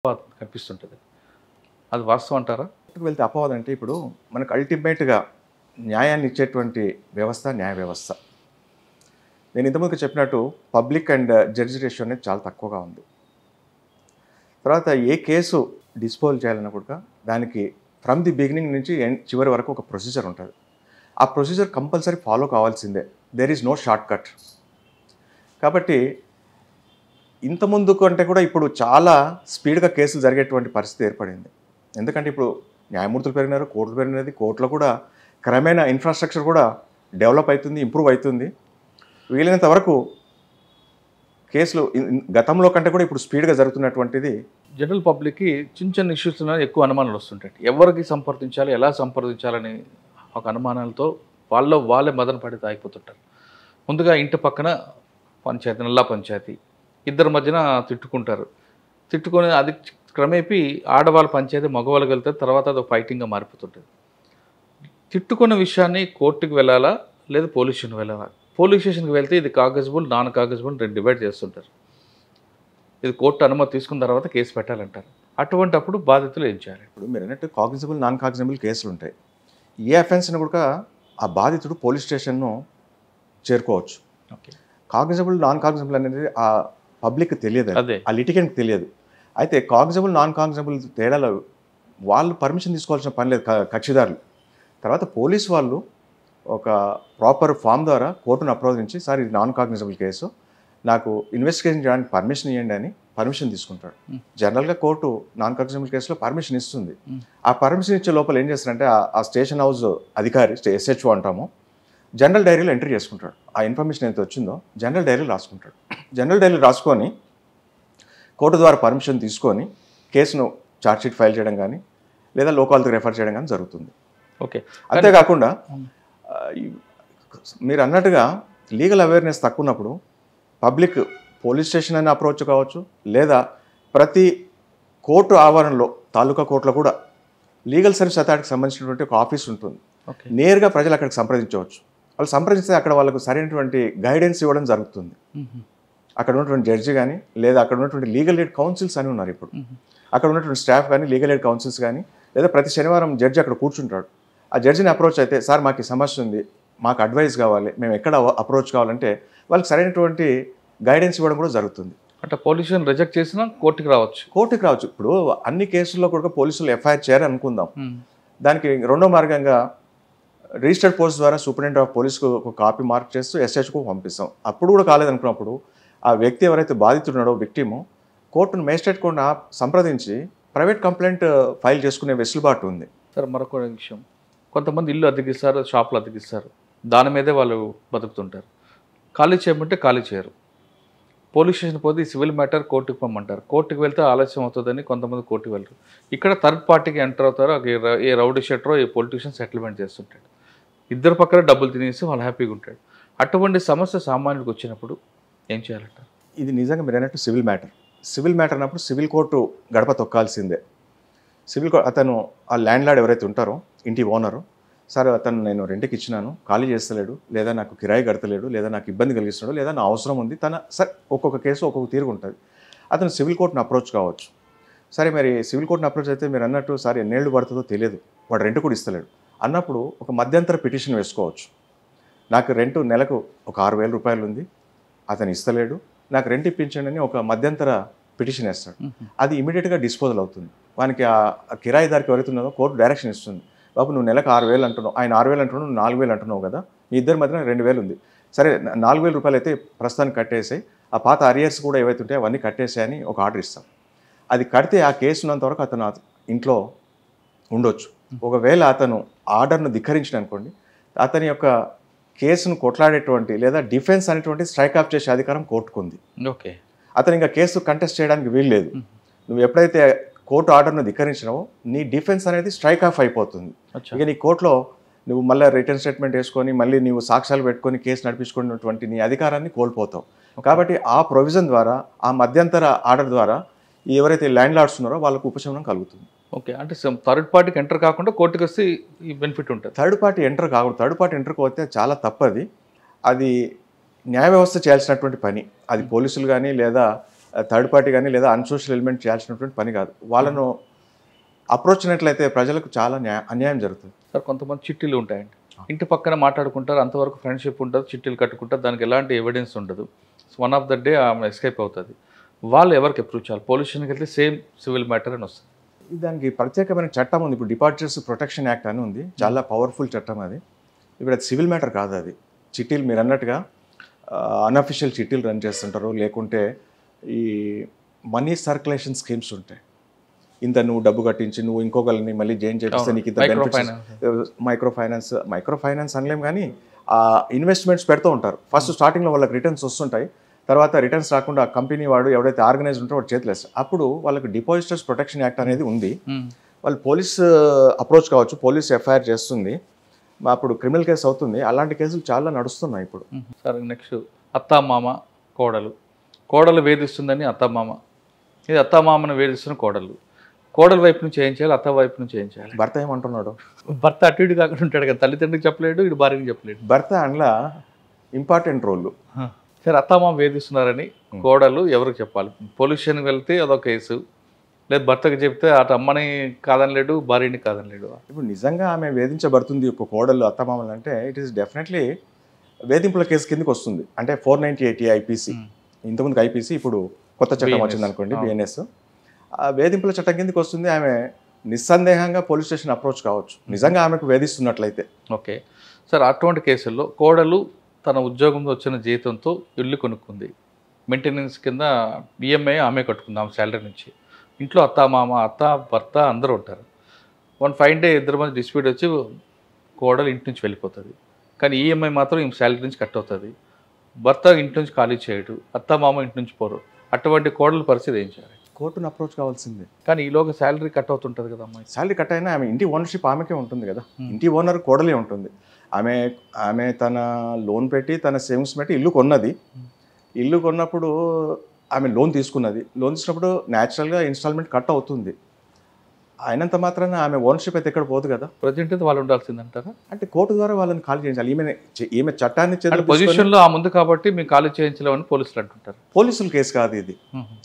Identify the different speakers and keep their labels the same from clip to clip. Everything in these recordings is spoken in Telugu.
Speaker 1: కనిపిస్తుంటుంది. అది వాస్తవం అంటారా?
Speaker 2: వెళ్తే అపవాదం అంటే ఇప్పుడు మనకు అల్టిమేట్గా న్యాయాన్ని ఇచ్చేటువంటి వ్యవస్థ న్యాయ వ్యవస్థ. నేను ఇంతకుముందు చెప్పినట్టు పబ్లిక్ అండ్ జడ్జి రేషియో అనేది చాలా తక్కువగా ఉంది. తర్వాత ఏ కేసు డిస్పోజ్ చేయాలన్నా కూడా దానికి ఫ్రమ్ ది బిగినింగ్ నుంచి చివరి వరకు ఒక ప్రొసీజర్ ఉంటుంది. ఆ ప్రొసీజర్ కంపల్సరీ ఫాలో కావాల్సిందే. There is no shortcut. కాబట్టి ఇంతకుముందు కంటే కూడా ఇప్పుడు చాలా స్పీడ్గా కేసులు జరిగేటువంటి పరిస్థితి ఏర్పడింది. ఎందుకంటే ఇప్పుడు న్యాయమూర్తులు పెరిగినారు, కోర్టులు పెరిగినది, కోర్టులో కూడా క్రమేణా ఇన్ఫ్రాస్ట్రక్చర్ కూడా డెవలప్ అవుతుంది, ఇంప్రూవ్ అవుతుంది. వీలైనంత వరకు కేసులు గతంలో కంటే కూడా ఇప్పుడు స్పీడ్గా జరుగుతున్నటువంటిది.
Speaker 1: జనరల్ పబ్లిక్కి చిన్న చిన్న ఇష్యూస్ ఎక్కువ అనుమానాలు వస్తుంటాయి. ఎవరికి సంప్రదించాలి, ఎలా సంప్రదించాలని ఒక అనుమానాలతో వాళ్ళే మదన పడి తాగిపోతుంటారు. ముందుగా ఇంటి పక్కన పంచాయతీ, నల్లా పంచాయతీ, ఇద్దరి మధ్యన తిట్టుకుంటారు. తిట్టుకొని అది క్రమేపీ ఆడవాళ్ళ పంచాయతీ మగవాళ్ళకి వెళ్తే తర్వాత అది ఫైటింగ్గా మారిపోతుంటుంది. తిట్టుకున్న విషయాన్ని కోర్టుకు వెళ్ళాలా లేదా పోలీస్ స్టేషన్కి వెళ్ళాలా? పోలీస్ స్టేషన్కి వెళ్తే ఇది కాగజబుల్, నాన్ కాగజబుల్ రెండు డివైడ్ చేస్తుంటారు. ఇది కోర్టు అనుమతి తీసుకున్న తర్వాత కేసు పెట్టాలంటారు. అటువంటప్పుడు బాధితులు ఏం చేయాలి?
Speaker 2: ఇప్పుడు మీరు అన్నట్టు కాగ్నిజబుల్, నాన్ కాగ్నిజబుల్ కేసులు ఉంటాయి. ఏ అఫెన్స్ని కూడా ఆ బాధితుడు పోలీస్ స్టేషన్ను చేరుకోవచ్చు.
Speaker 1: ఓకే.
Speaker 2: కాగ్నిజబుల్, నాన్ కాగ్నిజబుల్ అనేది ఆ పబ్లిక్ తెలియదు, ఆ లిటిగెంట్కి తెలియదు. అయితే కాగ్నిజబుల్, నాన్ కాగ్నిజబుల్ తేడాలో వాళ్ళు పర్మిషన్ తీసుకోవాల్సిన పని లేదు కక్షిదారులు. తర్వాత పోలీసు వాళ్ళు ఒక ప్రాపర్ ఫామ్ ద్వారా కోర్టును అప్రోచించి, సార్ ఇది నాన్ కాగ్నిజబుల్ కేసు, నాకు ఇన్వెస్టిగేషన్ చేయడానికి పర్మిషన్ ఇవ్వండి అని పర్మిషన్ తీసుకుంటాడు. జనరల్గా కోర్టు నాన్ కాగ్నిజబుల్ కేసులో పర్మిషన్ ఇస్తుంది. ఆ పర్మిషన్ ఇచ్చే లోపల ఏం చేస్తారంటే ఆ స్టేషన్ హౌస్ అధికారి, SHO అంటాము, జనరల్ డైరీలో ఎంట్రీ చేసుకుంటాడు. ఆ ఇన్ఫర్మేషన్ ఎంత వచ్చిందో జనరల్ డైరీలో రాసుకుంటాడు. జనరల్ డైరీలో రాసుకొని కోర్టు ద్వారా పర్మిషన్ తీసుకొని కేసును ఛార్జ్షీట్ ఫైల్ చేయడం కానీ లేదా లోకాల్కి రెఫర్ చేయడం కానీ జరుగుతుంది.
Speaker 1: ఓకే.
Speaker 2: అంతేకాకుండా మీరు అన్నట్టుగా లీగల్ అవేర్నెస్ తక్కువ ఉన్నప్పుడు పబ్లిక్ పోలీస్ స్టేషన్ అని అప్రోచ్ కావచ్చు, లేదా ప్రతి కోర్టు ఆవరణలో తాలూకా కోర్టులో కూడా లీగల్ సర్వీస్ అథారిటీకి సంబంధించినటువంటి ఒక ఆఫీస్ ఉంటుంది. నేరుగా ప్రజలు అక్కడికి సంప్రదించవచ్చు. వాళ్ళు సంప్రదిస్తే అక్కడ వాళ్ళకు సరైనటువంటి గైడెన్స్ ఇవ్వడం జరుగుతుంది. అక్కడ ఉన్నటువంటి జడ్జి కానీ లేదా అక్కడ ఉన్నటువంటి లీగల్ ఎయిడ్ కౌన్సిల్స్ అని ఉన్నారు. ఇప్పుడు అక్కడ ఉన్నటువంటి స్టాఫ్ కానీ లీగల్ ఎయిడ్ కౌన్సిల్స్ కానీ, లేదా ప్రతి శనివారం జడ్జి అక్కడ కూర్చుంటాడు. ఆ జడ్జిని అప్రోచ్ అయితే, సార్ మాకు ఈ సమస్య ఉంది, మాకు అడ్వైస్ కావాలి, మేము ఎక్కడ అప్రోచ్ కావాలంటే వాళ్ళకి సరైనటువంటి గైడెన్స్ ఇవ్వడం కూడా జరుగుతుంది.
Speaker 1: అంటే పోలీసులను రిజెక్ట్ చేసినా కోర్టుకి రావచ్చు.
Speaker 2: ఇప్పుడు అన్ని కేసుల్లో కూడా పోలీసులు FIR చేయాలని అనుకుందాం. దానికి రెండో మార్గంగా రిజిస్టర్డ్ పోస్ట్ ద్వారా సూపరింటెండెంట్ ఆఫ్ పోలీస్కు ఒక కాపీ మార్క్ చేస్తూ SHకు పంపిస్తాం. అప్పుడు కూడా కాలేదనుకున్నప్పుడు ఆ వ్యక్తి ఎవరైతే బాధితున్నాడో విక్టిము కోర్టును, మేజిస్ట్రేట్ కోర్టును సంప్రదించి ప్రైవేట్ కంప్లైంట్ ఫైల్ చేసుకునే వెసులుబాటు ఉంది.
Speaker 1: సార్, మరొక విషయం, కొంతమంది ఇల్లు అద్దెకిస్తారు, షాపులు అద్దెకిస్తారు, దాని మీదే వాళ్ళు బతుకుతుంటారు. ఖాళీ చేయమంటే ఖాళీ చేయరు. పోలీస్ స్టేషన్ పోతే సివిల్ మ్యాటర్ కోర్టుకు పంపమంటారు. కోర్టుకు వెళ్తే ఆలస్యం అవుతుందని కొంతమంది కోర్టుకు వెళ్ళరు. ఇక్కడ థర్డ్ పార్టీకి ఎంటర్ అవుతారు. ఏ రౌడీ షెటరో ఏ పొలిటీషియన్ సెటిల్మెంట్ చేస్తుంటాడు. ఇద్దరు పక్కన డబ్బులు తినేసి వాళ్ళు హ్యాపీగా ఉంటాడు. అటువంటి సమస్య సామాన్యుడికి వచ్చినప్పుడు ఏం చేయాలంటారు?
Speaker 2: ఇది నిజంగా మీరు అన్నట్టు సివిల్ మ్యాటర్ అన్నప్పుడు సివిల్ కోర్టు గడప తొక్కాల్సిందే. సివిల్ కోర్టు అతను ఆ ల్యాండ్ లార్డ్ ఎవరైతే ఉంటారో, ఇంటి ఓనరు, సార్ అతను నేను రెంట్కి ఇచ్చినాను, ఖాళీ చేస్తలేడు, లేదా నాకు కిరాయి కడతలేడు, లేదా నాకు ఇబ్బంది కలిగిస్తున్నాడు, లేదా నా అవసరం ఉంది, సార్ ఒక్కొక్క కేసు ఒక్కొక్క తీరుగు ఉంటుంది. అతను సివిల్ కోర్టును అప్రోచ్ కావచ్చు. సరే, మరి సివిల్ కోర్టును అప్రోచ్ అయితే మీరు అన్నట్టు సార్ ఎన్నేళ్ళు పడుతుందో తెలియదు, వాడు రెంట్ కూడా ఇస్తలేడు అన్నప్పుడు ఒక మధ్యంతర పిటిషన్ వేసుకోవచ్చు. నాకు రెంట్ నెలకు ఒక 6,000 రూపాయలు ఉంది, అతను ఇస్తలేడు, నాకు రెంట్ ఇప్పించండి అని ఒక మధ్యంతర పిటిషన్ వేస్తాడు. అది ఇమీడియట్గా డిస్పోజల్ అవుతుంది. వానికి ఆ కిరాయిదారికి ఎవరైతే ఉన్నదో కోర్టు డైరెక్షన్ ఇస్తుంది, బాబు నువ్వు నెలకు 6,000 అంటున్నావు, ఆయన 6,000 అంటున్నావు, నువ్వు 4,000 అంటున్నావు కదా, మీ ఇద్దరి మధ్యన 2,000 ఉంది, సరే 4,000 రూపాయలు అయితే ప్రస్తుతానికి కట్టేసాయి, ఆ పాత అరియర్స్ కూడా ఏవైతే ఉంటాయో అవన్నీ కట్టేసాయని ఒక ఆర్డర్ ఇస్తాం. అది కడితే ఆ కేసు ఉన్నంత వరకు అతను ఇంట్లో ఉండొచ్చు. ఒకవేళ అతను ఆర్డర్ను ధిక్కరించిన అనుకోండి, అతని యొక్క కేసును కొట్లాడేటువంటి లేదా డిఫెన్స్ అనేటువంటి స్ట్రైక్ ఆఫ్ చేసే అధికారం కోర్టుకుంది.
Speaker 1: ఓకే.
Speaker 2: అతను ఇంకా కేసు కంటెస్ట్ చేయడానికి వీలు లేదు. నువ్వు ఎప్పుడైతే కోర్టు ఆర్డర్ను ధిక్కరించినావో నీ డిఫెన్స్ అనేది స్ట్రైక్ ఆఫ్ అయిపోతుంది. ఇక నీ కోర్టులో నువ్వు మళ్ళీ రిటర్న్ స్టేట్మెంట్ వేసుకొని మళ్ళీ నువ్వు సాక్ష్యాలు పెట్టుకొని కేసు నడిపించుకున్నటువంటి నీ అధికారాన్ని కోల్పోతావు. కాబట్టి ఆ ప్రొవిజన్ ద్వారా, ఆ మధ్యంతర ఆర్డర్ ద్వారా ఎవరైతే ల్యాండ్ లార్డ్స్ ఉన్నారో వాళ్ళకు ఉపశమనం కలుగుతుంది.
Speaker 1: ఓకే. అంటే థర్డ్ పార్టీకి ఎంటర్ కాకుండా కోర్టుకి వస్తే ఈ బెనిఫిట్ ఉంటుంది.
Speaker 2: థర్డ్ పార్టీ ఎంటర్ కాకూడదు. థర్డ్ పార్టీ ఎంటర్ పోతే చాలా తప్పది. అది న్యాయ వ్యవస్థ చేయాల్సినటువంటి పని. అది పోలీసులు కానీ లేదా థర్డ్ పార్టీ కానీ లేదా అన్సోషల్ ఎలిమెంట్ చేయాల్సినటువంటి పని కాదు. వాళ్ళను అప్రోచ్ అయినట్లయితే ప్రజలకు చాలా అన్యాయం జరుగుతుంది.
Speaker 1: సార్ కొంతమంది చిట్టీలు ఉంటాయండి, ఇంటి పక్కన మాట్లాడుకుంటారు, అంతవరకు ఫ్రెండ్షిప్ ఉంటుంది, చిట్టీలు కట్టుకుంటారు, దానికి ఎలాంటి ఎవిడెన్స్ ఉండదు. వన్ ఆఫ్ ద డే ఆమె ఎస్కేప్ అవుతుంది. వాళ్ళు ఎవరికి అప్రూవ్ చేయాలి? పోలీస్ స్టేషన్కి వెళ్తే సేమ్ సివిల్ మ్యాటర్ అని వస్తుంది.
Speaker 2: దానికి ప్రత్యేకమైన చట్టం ఉంది. ఇప్పుడు డిపార్చర్స్ ప్రొటెక్షన్ యాక్ట్ అని ఉంది, చాలా పవర్ఫుల్ చట్టం అది. ఇప్పుడు అది సివిల్ మ్యాటర్ కాదు, అది చిట్టీలు మీరు అన్నట్టుగా అన్అఫిషియల్ చిట్టీలు రన్ చేస్తుంటారు, లేకుంటే ఈ మనీ సర్క్యులేషన్ స్కీమ్స్ ఉంటాయి. ఇంత నువ్వు డబ్బు కట్టించి నువ్వు ఇంకొకరిని మళ్ళీ జాయిన్ చేపిస్తే నీకు ఇంత బెనిఫిట్స్. మైక్రో ఫైనాన్స్ అనలేం, కానీ ఆ ఇన్వెస్ట్మెంట్స్ పెడుతూ ఉంటారు. ఫస్ట్ స్టార్టింగ్లో వాళ్ళకి రిటర్న్స్ వస్తుంటాయి, తర్వాత రిటర్న్స్ రాకుండా కంపెనీ వాడు ఎవడైతే ఆర్గనైజ్ ఉంటారో వాడు చేతులు వేస్తారు. అప్పుడు వాళ్ళకి డిపాజిటర్స్ ప్రొటెక్షన్ యాక్ట్ అనేది ఉంది. వాళ్ళు పోలీస్ అప్రోచ్ కావచ్చు, పోలీస్ ఎఫ్ఐఆర్ చేస్తుంది, అప్పుడు క్రిమినల్ కేసు అవుతుంది. అలాంటి కేసులు చాలా నడుస్తున్నాయి ఇప్పుడు.
Speaker 1: సరే, నెక్స్ట్ అత్తామామ కోడలు వేధిస్తుందని అత్తామామ, ఇది అత్తామామను వేధిస్తున్న కోడల వైపు నుంచి ఏం చేయాలి, అత్త వైపు నుంచి ఏం చేయాలి?
Speaker 2: భర్త ఏమంటున్నాడు?
Speaker 1: భర్త అటు ఇటు కాకుండా ఉంటాడు కదా, తల్లిదండ్రులకు చెప్పలేడు, ఇటు భార్యకి చెప్పలేడు.
Speaker 2: భర్త అందులో ఇంపార్టెంట్ రోల్.
Speaker 1: సరే, అత్తామామ వేధిస్తున్నారని కోడలు ఎవరికి చెప్పాలి? పోలీస్ స్టేషన్కి వెళ్తే అదొక కేసు, లేదు భర్తకు చెప్తే అటు అమ్మని కాదనలేడు, భార్యని కాదనలేడు.
Speaker 2: ఇప్పుడు నిజంగా ఆమె వేధించబడుతుంది ఒక కోడలు అత్తమామలు అంటే ఇట్ ఈస్ డెఫినెట్లీ వేధింపుల కేసు కిందకి వస్తుంది. అంటే 498 ఐపీసీ, ఇంతకుముందుకు ఐపీసీ, ఇప్పుడు కొత్త చట్టం వచ్చింది అనుకోండి, బిఎన్ఎస్. ఆ వేధింపుల చట్టం కిందకి వస్తుంది. ఆమె నిస్సందేహంగా పోలీస్ స్టేషన్ అప్రోచ్ కావచ్చు నిజంగా ఆమెకు వేధిస్తున్నట్లయితే.
Speaker 1: ఓకే సార్, అటువంటి కేసుల్లో కోడలు తన ఉద్యోగంలో వచ్చిన జీతంతో ఇల్లు కొనుక్కుంది, మెయింటెనెన్స్ కింద ఈఎంఐ ఆమె కట్టుకుంది ఆమె శాలరీ నుంచి. ఇంట్లో అత్త భర్త అందరూ ఉంటారు. వన్ ఫైన్ డే ఇద్దరు మధ్య డిస్ప్యూట్ వచ్చి కోడలు ఇంటి నుంచి వెళ్ళిపోతుంది, కానీ ఈఎంఐ మాత్రం ఈమె శాలరీ నుంచి కట్ అవుతుంది. భర్త ఇంటి నుంచి ఖాళీ చేయడు, అత్తామామ ఇంటి నుంచి పోరు. అటువంటి కోడల పరిస్థితి ఏం చేయాలి?
Speaker 2: కోర్టును అప్రోచ్ కావాల్సిందే.
Speaker 1: కానీ ఈలోగా శాలరీ కట్ అవుతుంటుంది కదా అమ్మాయి.
Speaker 2: శాలరీ కట్ అయినా ఆమె ఇంటి ఓనర్షిప్ ఆమెకే ఉంటుంది కదా, ఇంటి ఓనర్ కోడలే ఉంటుంది. ఆమె తన లోన్ పెట్టి తన సేవింగ్స్ పెట్టి ఇల్లు కొన్నది. ఇల్లు కొన్నప్పుడు ఆమె లోన్ తీసుకున్నది. లోన్ తీసుకున్నప్పుడు న్యాచురల్గా ఇన్స్టాల్మెంట్ కట్ అవుతుంది. అయినంత మాత్రాన ఆమె ఓనర్షిప్ అయితే ఎక్కడ పోదు కదా.
Speaker 1: ప్రజెంట్ అయితే వాళ్ళు ఉండాల్సిందంటారా?
Speaker 2: అంటే కోర్టు ద్వారా వాళ్ళని ఖాళీ చేయించాలి. ఈమె చట్టాన్ని
Speaker 1: పొజిషన్లో ఆ ముందు కాబట్టి మేము ఖాళీ చేయించలేమని పోలీసులు అంటుంటారు.
Speaker 2: పోలీసుల కేసు కాదు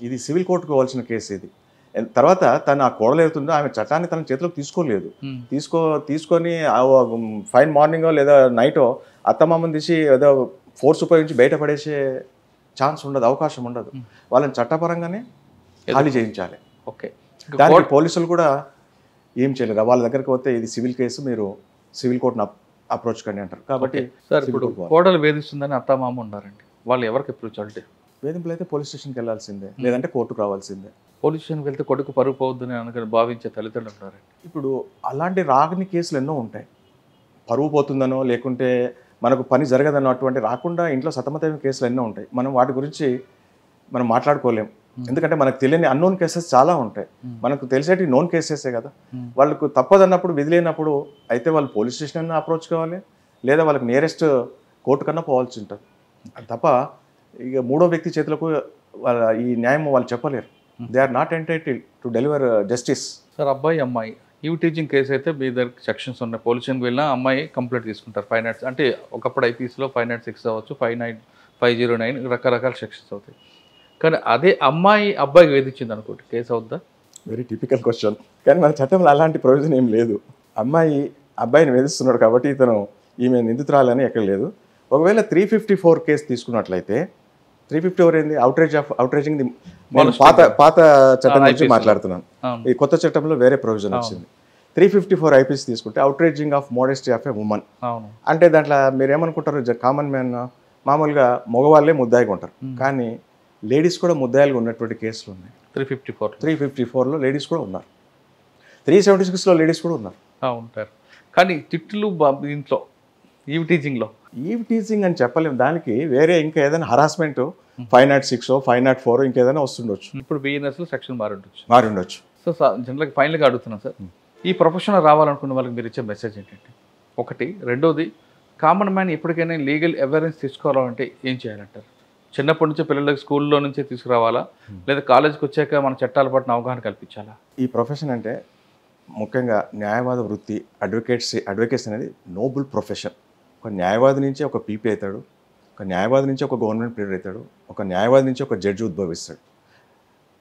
Speaker 2: ఇది సివిల్ కోర్టుకు పోవాల్సిన కేసు ఇది. తర్వాత తను ఆ కోడలు అవుతుందో ఆమె చట్టాన్ని తన చేతిలోకి తీసుకోలేదు. తీసుకొని ఫైన్ మార్నింగో లేదా నైటో అత్తమామని తీసి ఏదో ఫోర్స్ ఉపయోగించి బయట పడేసే ఛాన్స్ ఉండదు, అవకాశం ఉండదు. వాళ్ళని చట్టపరంగానే ఖాళీ చేయించాలి.
Speaker 1: ఓకే,
Speaker 2: దానికి పోలీసులు కూడా ఏం చేయలేరు. వాళ్ళ దగ్గరికి పోతే ఇది సివిల్ కేసు, మీరు సివిల్ కోర్టును అప్రోచ్ కండి అంటారు. కాబట్టి
Speaker 1: సార్, ఇప్పుడు కోడలు వేధిస్తుందని అత్తమామ ఉన్నారండి, వాళ్ళు ఎవరికి అప్రోచ్ అంటే?
Speaker 2: వేధింపులు అయితే పోలీస్ స్టేషన్కి వెళ్ళాల్సిందే, లేదంటే కోర్టుకు రావాల్సిందే.
Speaker 1: పోలీస్ స్టేషన్కి వెళ్తే కొడుకు పరుగు పోవద్దని అనుకుని భావించే తల్లిదండ్రులు ఉన్నారండి.
Speaker 2: ఇప్పుడు అలాంటి రాని కేసులు ఎన్నో ఉంటాయి. పరువు పోతుందనో లేకుంటే మనకు పని జరగదనో అటువంటి రాకుండా ఇంట్లో సతమతమైన కేసులు ఎన్నో ఉంటాయి. మనం వాటి గురించి మనం మాట్లాడుకోలేం, ఎందుకంటే మనకు తెలియని అన్నోన్ కేసెస్ చాలా ఉంటాయి. మనకు తెలిసేటి నోన్ కేసెసే కదా. వాళ్ళకు తప్పదన్నప్పుడు విధిలేనప్పుడు అయితే వాళ్ళు పోలీస్ స్టేషన్ అన్నా అప్రోచ్ కావాలి, లేదా వాళ్ళకి నియరెస్ట్ కోర్టు కన్నా పోవాల్సి ఉంటుంది. తప్ప ఇక మూడో వ్యక్తి చేతులకు వాళ్ళ ఈ న్యాయం వాళ్ళు చెప్పలేరు. They are not entitled to deliver justice.
Speaker 1: Sir, అబ్బాయి అమ్మాయి ఈవ్ టీచింగ్ కేసు అయితే మీ దగ్గర సెక్షన్స్ ఉన్నాయి. పోలీస్ స్టేషన్కి వెళ్ళినా అమ్మాయి కంప్లైంట్ తీసుకుంటారు. 506 అంటే ఒకప్పుడు ఐపీసీలో 506 అవ్వచ్చు, 509 రకరకాల సెక్షన్స్ అవుతాయి. కానీ అదే అమ్మాయి అబ్బాయికి వేధించింది అనుకోండి, కేసు అవుద్దా?
Speaker 2: Very typical question. కానీ మన చట్టంలో అలాంటి ప్రొవిజన్ ఏం లేదు. అమ్మాయి అబ్బాయిని వేధిస్తున్నాడు కాబట్టి ఇతను ఈమె నిందితురాలని ఎక్కడ లేదు. ఒకవేళ 354 కేసు తీసుకున్నట్లయితే 354 ఏంది? Outraging the. పాత చట్టం నుంచి మాట్లాడుతున్నాను. ఈ కొత్త చట్టంలో వేరే ప్రొవిజన్ వచ్చింది. 354 ఐపీసీ తీసుకుంటే outraging of modesty of a women. అంటే దాంట్లో మీరు ఏమనుకుంటారు? కామన్ మ్యాన్ మామూలుగా మగవాళ్ళే ముద్దాయిగా ఉంటారు, కానీ లేడీస్ కూడా ముద్దాయిలుగా ఉన్నటువంటి కేసులు ఉన్నాయి. 354లో లేడీస్ కూడా ఉన్నారు, 376లో లేడీస్ కూడా ఉన్నారు.
Speaker 1: ఉంటారు. కానీ తిట్లు దీంట్లో ఈవ్ టీచింగ్
Speaker 2: అని చెప్పలేము. దానికి వేరే ఇంకా ఏదైనా హరాస్మెంట్ 506 504 ఇంకేదైనా వస్తుండొచ్చు.
Speaker 1: ఇప్పుడు బిఎన్ఎస్లో సెక్షన్ మారి
Speaker 2: ఉండొచ్చు.
Speaker 1: సో జనరల్గా ఫైనల్గా అడుగుతున్నాను సార్, ఈ ప్రొఫెషన్లో రావాలనుకున్న వాళ్ళకి మీరు ఇచ్చే మెసేజ్ ఏంటంటే? ఒకటి. రెండోది, కామన్ మ్యాన్ ఎప్పటికైనా లీగల్ అవేర్నెస్ తీసుకోవాలంటే ఏం చేయాలంటారు? చిన్నప్పటి నుంచి పిల్లలకి స్కూల్లో నుంచే తీసుకురావాలా, లేదా కాలేజీకి వచ్చాక మన చట్టాల పట్ల అవగాహన కల్పించాలా? ఈ
Speaker 2: ప్రొఫెషన్ అంటే ముఖ్యంగా న్యాయవాద వృత్తి, అడ్వకేట్స్ అనేది నోబుల్ ప్రొఫెషన్. ఒక న్యాయవాది నుంచి ఒక పీపీ అవుతాడు, ఒక న్యాయవాది నుంచి ఒక గవర్నమెంట్ ప్లేయర్ అవుతాడు, ఒక న్యాయవాది నుంచి ఒక జడ్జి ఉద్భవిస్తాడు.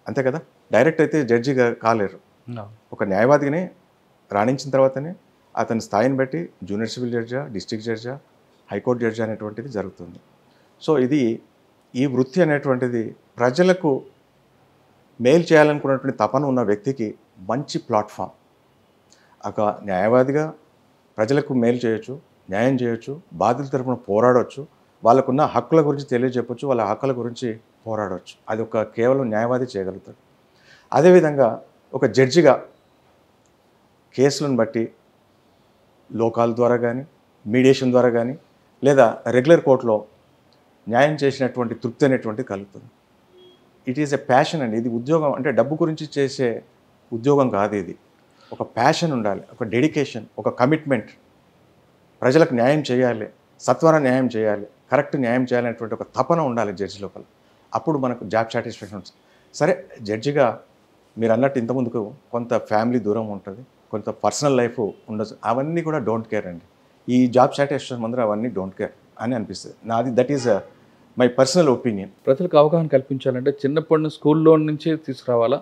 Speaker 2: అంతే కదా, డైరెక్ట్ అయితే జడ్జిగా కాలేరు. ఒక న్యాయవాదిగానే రాణించిన తర్వాతనే అతని స్థాయిని బట్టి జూనియర్ సివిల్ జడ్జా, డిస్ట్రిక్ట్ జడ్జా, హైకోర్టు జడ్జి అనేటువంటిది జరుగుతుంది. సో ఈ వృత్తి అనేటువంటిది ప్రజలకు మేలు చేయాలనుకున్నటువంటి తపన ఉన్న వ్యక్తికి మంచి ప్లాట్ఫామ్. ఒక న్యాయవాదిగా ప్రజలకు మేలు చేయొచ్చు, న్యాయం చేయొచ్చు, బాధితుల తరపున పోరాడవచ్చు, వాళ్ళకున్న హక్కుల గురించి తెలియజెప్పచ్చు, వాళ్ళ హక్కుల గురించి పోరాడవచ్చు. అది కేవలం న్యాయవాది చేయగలుగుతాడు. అదేవిధంగా ఒక జడ్జిగా కేసులను బట్టి లోకాల ద్వారా కానీ, మీడియేషన్ ద్వారా కానీ, లేదా రెగ్యులర్ కోర్టులో న్యాయం చేసినటువంటి తృప్తి అనేటువంటిది కలుగుతుంది. ఇట్ ఈస్ ఎ ప్యాషన్ అండి. ఇది ఉద్యోగం అంటే డబ్బు గురించి చేసే ఉద్యోగం కాదు. ఇది ఒక ప్యాషన్ ఉండాలి, ఒక డెడికేషన్, ఒక కమిట్మెంట్. ప్రజలకు న్యాయం చేయాలి, సత్వర న్యాయం చేయాలి, కరెక్ట్ న్యాయం చేయాలనేటువంటి ఒక తపన ఉండాలి జడ్జి లోపల. అప్పుడు మనకు జాబ్ సాటిస్ఫాక్షన్ ఉంటుంది. సరే, జడ్జిగా మీరు అన్నట్టు ఇంతకుముందుకు కొంత ఫ్యామిలీ దూరం ఉంటుంది, కొంత పర్సనల్ లైఫ్ ఉండదు. అవన్నీ కూడా డోంట్ కేర్ అండి. ఈ జాబ్ సాటిస్ఫాక్షన్ ముందర అవన్నీ డోంట్ కేర్ అని అనిపిస్తుంది నాది. That is my personal opinion.
Speaker 1: ప్రజలకు అవగాహన కల్పించాలంటే చిన్నప్పటి నుంచి స్కూల్లో నుంచి తీసుకురావాలా,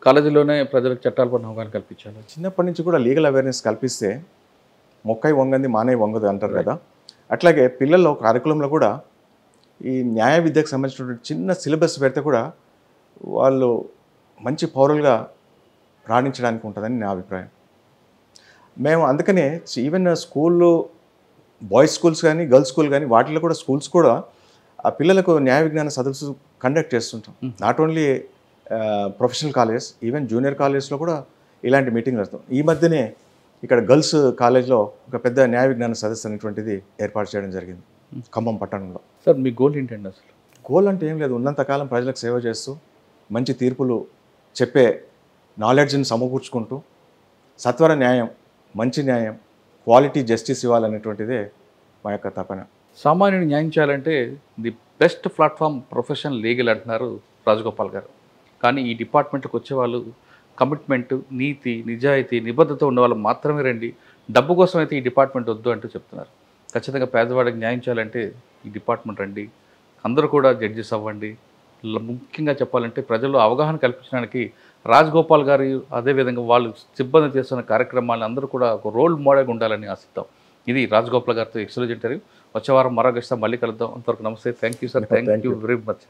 Speaker 1: కాలేజీలోనే ప్రజలకు చట్టాల పైన అవగాహన కల్పించాలి?
Speaker 2: చిన్నప్పటి నుంచి కూడా లీగల్ అవేర్నెస్ కల్పిస్తే మొక్కై వంగంది మానై వంగదు అంటారు కదా. అట్లాగే పిల్లల్లో కరికులంలో కూడా ఈ న్యాయ విద్యకు సంబంధించినటువంటి చిన్న సిలబస్ పెడితే కూడా వాళ్ళు మంచి పౌరులుగా రాణించడానికి ఉంటుందని నా అభిప్రాయం. మేము అందుకనే ఈవెన్ స్కూల్లో బాయ్స్ స్కూల్స్ కానీ, గర్ల్స్ స్కూల్ కానీ, వాటిలో కూడా స్కూల్స్ కూడా ఆ పిల్లలకు న్యాయ విజ్ఞాన సదస్సు కండక్ట్ చేస్తుంటాం. Not only professional colleges, even junior కాలేజెస్లో కూడా ఇలాంటి మీటింగ్ జరుగుతాం. ఈ మధ్యనే ఇక్కడ గర్ల్స్ కాలేజ్లో ఒక పెద్ద న్యాయ విజ్ఞాన సదస్సు అనేటువంటిది ఏర్పాటు చేయడం జరిగింది ఖమ్మం పట్టణంలో.
Speaker 1: సార్, మీ గోల్ ఏంటండి అసలు?
Speaker 2: గోల్ అంటే ఏం లేదు, ఉన్నంతకాలం ప్రజలకు సేవ చేస్తూ మంచి తీర్పులు చెప్పే నాలెడ్జ్ని సమకూర్చుకుంటూ సత్వర న్యాయం, మంచి న్యాయం, క్వాలిటీ జస్టిస్ ఇవ్వాలనేటువంటిదే మా యొక్క తపన.
Speaker 1: సామాన్యుడు న్యాయం చేయాలంటే the best platform profession legal అంటున్నారు రాజగోపాల్ గారు. కానీ ఈ డిపార్ట్మెంట్కి వచ్చేవాళ్ళు కమిట్మెంట్, నీతి, నిజాయితీ, నిబద్ధత ఉన్న వాళ్ళు మాత్రమే రండి, డబ్బు కోసం అయితే ఈ డిపార్ట్మెంట్ వద్దు అంటూ చెప్తున్నారు. ఖచ్చితంగా పేదవాడికి న్యాయం చేయాలంటే ఈ డిపార్ట్మెంట్ రండి, అందరూ కూడా జడ్జెస్ అవ్వండి. ముఖ్యంగా చెప్పాలంటే ప్రజల్లో అవగాహన కల్పించడానికి రాజగోపాల్ గారు, అదేవిధంగా వాళ్ళు సిబ్బంది చేస్తున్న కార్యక్రమాలను అందరూ కూడా ఒక రోల్ మోడల్గా ఉండాలని ఆశిద్దాం. ఇది రాజగోపాల్ గారితో ఎక్స్క్లూజివ్ ఇంటర్వ్యూ. వచ్చే వారం మరో గెస్ట్ మళ్ళీ కలుద్దాం. అంతవరకు నమస్తే. Thank you sir. Thank you very much.